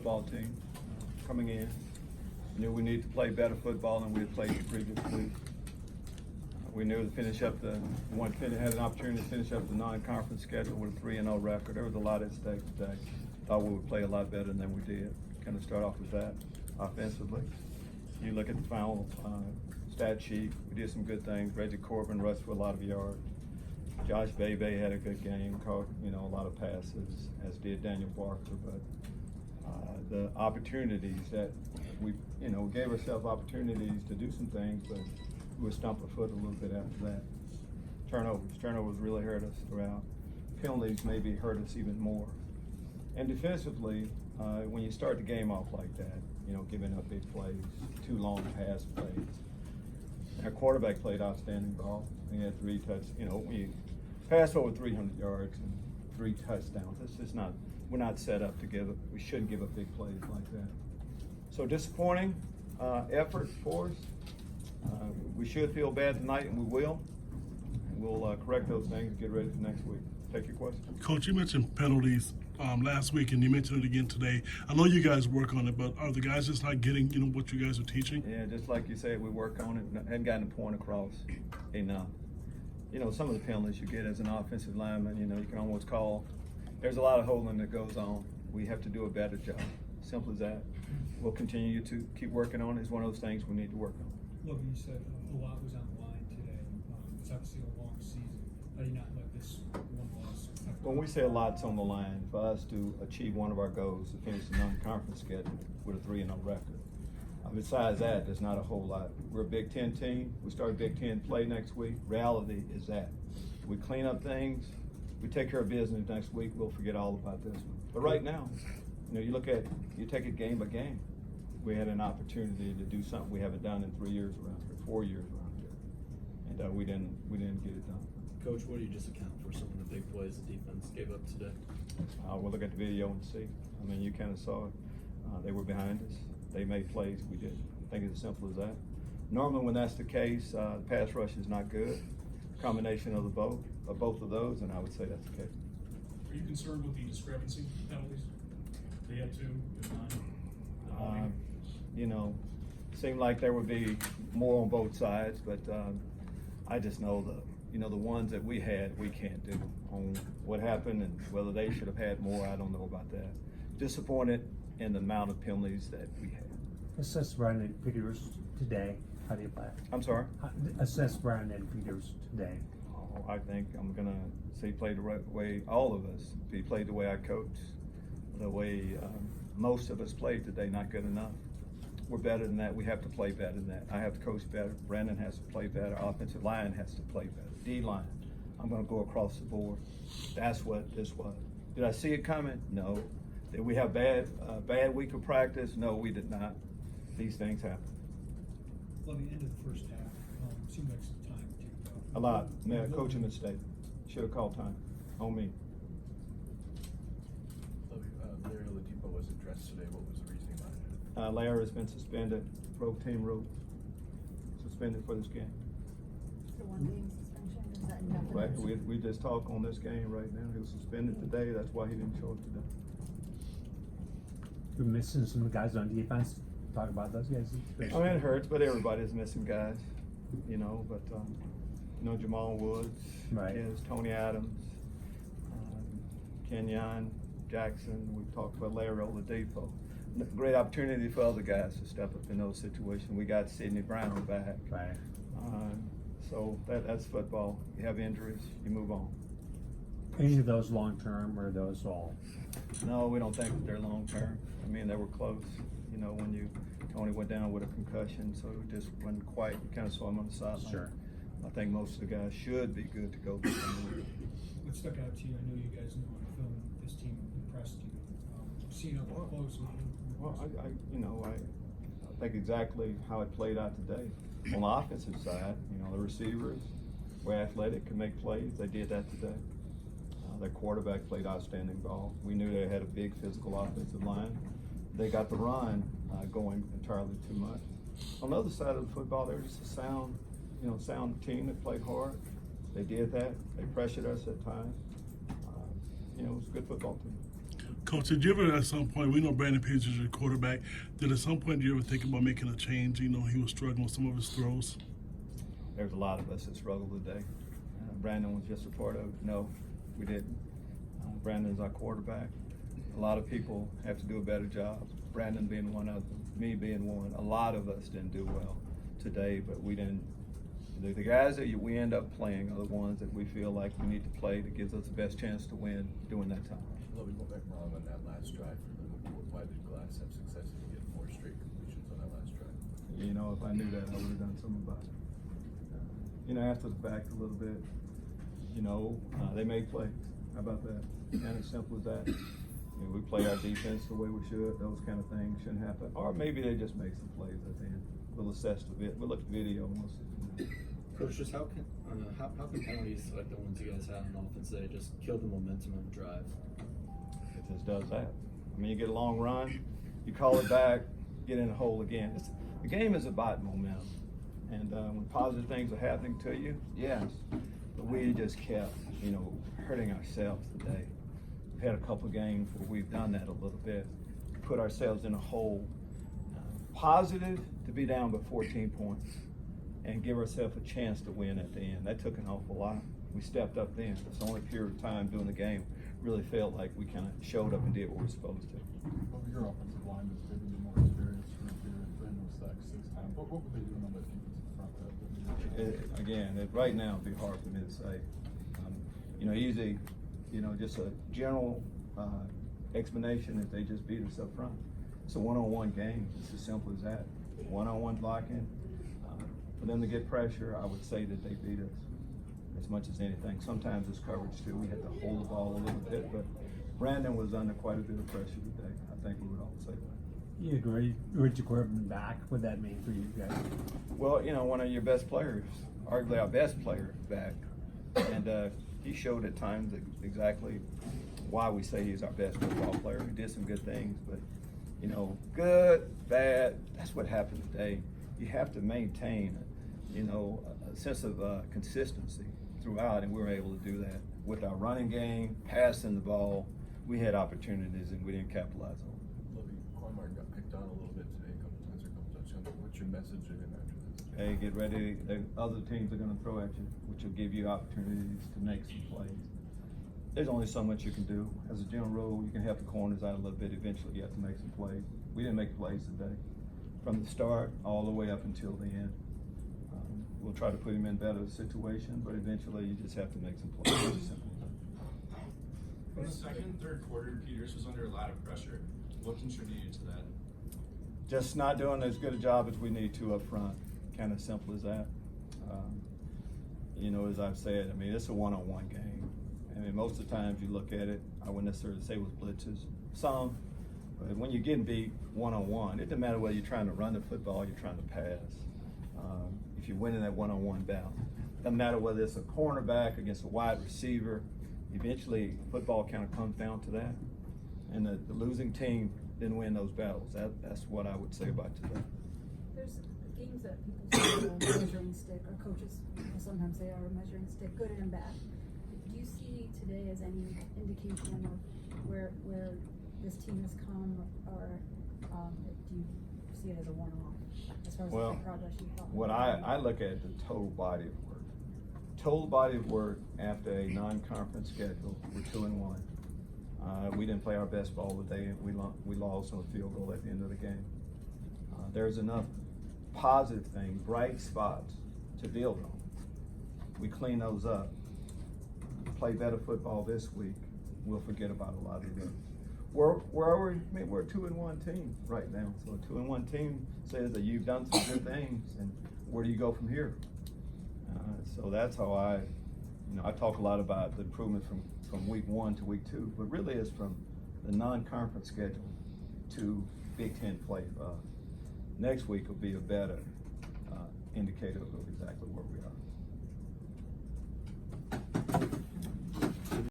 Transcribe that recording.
football team coming in. Knew we needed to play better football than we had played the previous week. We knew to finish up had an opportunity to finish up the non-conference schedule with a 3-0 record. There was a lot at stake today. Thought we would play a lot better than we did. Kind of start off with that offensively. You look at the final stat sheet. We did some good things. Reggie Corbin rushed for a lot of yards. Josh Bebe had a good game, caught a lot of passes, as did Daniel Barker. But the opportunities that we gave ourselves opportunities to do some things, but we would stump our foot a little bit after that. Turnovers really hurt us throughout. Penalties maybe hurt us even more. And defensively, when you start the game off like that, giving up big plays, too long pass plays. Our quarterback played outstanding ball. He had 3 touchdowns. When you pass over 300 yards and 3 touchdowns, it's just not. We're not set up to we shouldn't give up big plays like that. So disappointing effort for us. We should feel bad tonight, and we will. And we'll correct those things and get ready for next week. Take your question. Coach, you mentioned penalties last week, and you mentioned it again today. I know you guys work on it, but are the guys just not getting what you guys are teaching? Yeah, just like you said, we work on it. Hadn't gotten the point across enough. Some of the penalties you get as an offensive lineman, you can almost call. There's a lot of holding that goes on. We have to do a better job. Simple as that. We'll continue to keep working on it. It's one of those things we need to work on. Lovie, you said a lot was on the line today. It's obviously a long season. How do you not let this one loss affect? When we say a lot's on the line, for us to achieve one of our goals, to finish the non-conference schedule with a 3-0 record. Besides that, there's not a whole lot. We're a Big Ten team. We start Big Ten play next week. Reality is that we clean up things. We take care of business next week. We'll forget all about this one. But right now, you take it game by game. We had an opportunity to do something we haven't done in 3 years around here, 4 years around here, and we didn't get it done. Coach, what do you just account for some of the big plays the defense gave up today? We'll look at the video and see. You kind of saw it. They were behind us. They made plays. We didn't. I think it's as simple as that. Normally, when that's the case, the pass rush is not good. Combination of both of those, and I would say that's the case. Are you concerned with the discrepancy penalties? They had 2, you had 9. Seemed like there would be more on both sides, but I just know the ones that we had, we can't do. On what happened and whether they should have had more, I don't know about that. Disappointed in the amount of penalties that we had. Assess Brandon Peters today. How do you play? I'm sorry? Assess Brandon Peters today. I think I'm going to say he played the right way, all of us. He played the way I coach, the way most of us played today, not good enough. We're better than that. We have to play better than that. I have to coach better. Brandon has to play better. Offensive line has to play better. D-line. I'm going to go across the board. That's what this was. Did I see it coming? No. Did we have bad week of practice? No, we did not. These things happen. Lovie, end of the first half, seemed like some time ticked up. A lot. Coaching mistake. Should have called time. On me. Larry Oladipo was addressed today. What was the reasoning behind it? Larry has been suspended. Team rope. Suspended for this game. The 1 game suspension, is that indefinite? Right. We just talk on this game right now. He was suspended today. That's why he didn't show up today. You're missing some guys on defense. Talk about those guys. It hurts, but everybody's missing guys, but Jamal Woods, right. Is Tony Adams, Kenyon Jackson. We've talked about Larry Oladipo. Great opportunity for other guys to step up in those situations. We got Sidney Brown back. Right. So that's football. You have injuries, you move on. Any of those long term, or those all? No, we don't think that they're long term. They were close. When Tony went down with a concussion, so it just wasn't quite. You kind of saw him on the sideline. Sure. I think most of the guys should be good to go. What stuck out to you? I know you guys know on film this team impressed you. Seeing up close. Well, I think exactly how it played out today. On the offensive side, the receivers were athletic, could make plays. They did that today. Their quarterback played outstanding ball. We knew they had a big physical offensive line. They got the run going entirely too much. On the other side of the football, they were just a sound team that played hard. They did that. They pressured us at times. It was a good football team. Coach, did you ever at some point, we know Brandon Page is your quarterback, did at some point you ever think about making a change? You know, he was struggling with some of his throws. There's a lot of us that struggle today. Brandon was just a part of it. No, we didn't. Brandon's our quarterback. A lot of people have to do a better job. Brandon being one of them, me being one. A lot of us didn't do well today, but we didn't. The guys that we end up playing are the ones that we feel like we need to play that gives us the best chance to win during that time. Lovie, what went wrong on that last drive for them? Why did Glass have success in getting 4 straight completions on that last drive? You know, if I knew that, I would have done something about it. You know, after the fact a little bit, you know, they made plays. How about that? And as simple as that. You know, we play our defense the way we should. Those kind of things shouldn't happen. Or maybe they just make some plays at the end. We'll assess the bit. We'll look at the video and we'll see. Coach, just how can penalties like the ones you guys had on offense today just kill the momentum of the drive? It just does that. I mean, you get a long run, you call it back, get in a hole again. The game is about momentum. And when positive things are happening to you, yes. But we just kept, you know, hurting ourselves today. We've had a couple of games where we've done that a little bit, put ourselves in a hole. Positive to be down by 14 points and give ourselves a chance to win at the end. That took an awful lot. We stepped up then. It's the only period of time during the game really felt like we kind of showed up and did what we were supposed to. Well, your offensive line is maybe more experienced. Brandon was sacked 6 times. What were they doing on that defensive front? Right now, it'd be hard for me to say. You know, easy, you know, just a general explanation that they just beat us up front. It's a one-on-one game. It's as simple as that. One-on-one blocking. For them to get pressure, I would say that they beat us as much as anything. Sometimes it's coverage too. We had to hold the ball a little bit, but Brandon was under quite a bit of pressure today. I think we would all say that. You agree? Richard Corbin back. What that mean for you guys? Well, you know, one of your best players, arguably our best player, back, and he showed at times exactly why we say he's our best football player. He did some good things, but you know, good, bad. That's what happened today. You have to maintain, you know, a sense of consistency throughout, and we were able to do that with our running game, passing the ball. We had opportunities and we didn't capitalize on them. Lovie, Cornmark got picked on a little bit today, a couple times, a couple touchdowns. What's your message to him after this? Hey, get ready. Other teams are going to throw at you, which will give you opportunities to make some plays. There's only so much you can do. As a general rule, you can help the corners out a little bit. Eventually, you have to make some plays. We didn't make plays today. From the start all the way up until the end. We'll try to put him in better situation, but eventually you just have to make some plays. It's simple. In the second and third quarter, Peters was under a lot of pressure. What contributed to that? Just not doing as good a job as we need to up front. Kind of simple as that. You know, as I've said, I mean, it's a one-on-one game. I mean, most of the times you look at it, I wouldn't necessarily say it was blitzes. Some, but when you're getting beat one-on-one, it doesn't matter whether you're trying to run the football or you're trying to pass. If you're winning that one-on-one battle, doesn't matter whether it's a cornerback against a wide receiver. Eventually, football kind of comes down to that, and the losing team didn't win those battles. That's what I would say about today. There's games that people say are a measuring stick, or coaches will sometimes say are a measuring stick, good and bad. Do you see today as any indication of where this team has come, or do you see it as a one-off as far as the progress you've thought? What I look at the total body of work. Total body of work after a non-conference schedule. We're 2-1. We didn't play our best ball today, and we lost on a field goal at the end of the game. There's enough positive things, bright spots to build on. We clean those up. Play better football this week. We'll forget about a lot of the others. Where are we? I mean, we're a 2-1 team right now. So a 2-1 team says that you've done some good things, and where do you go from here? So that's how I talk a lot about the improvement from week 1 to week 2, but really it's from the non-conference schedule to Big Ten play. Next week will be a better indicator of exactly where we are.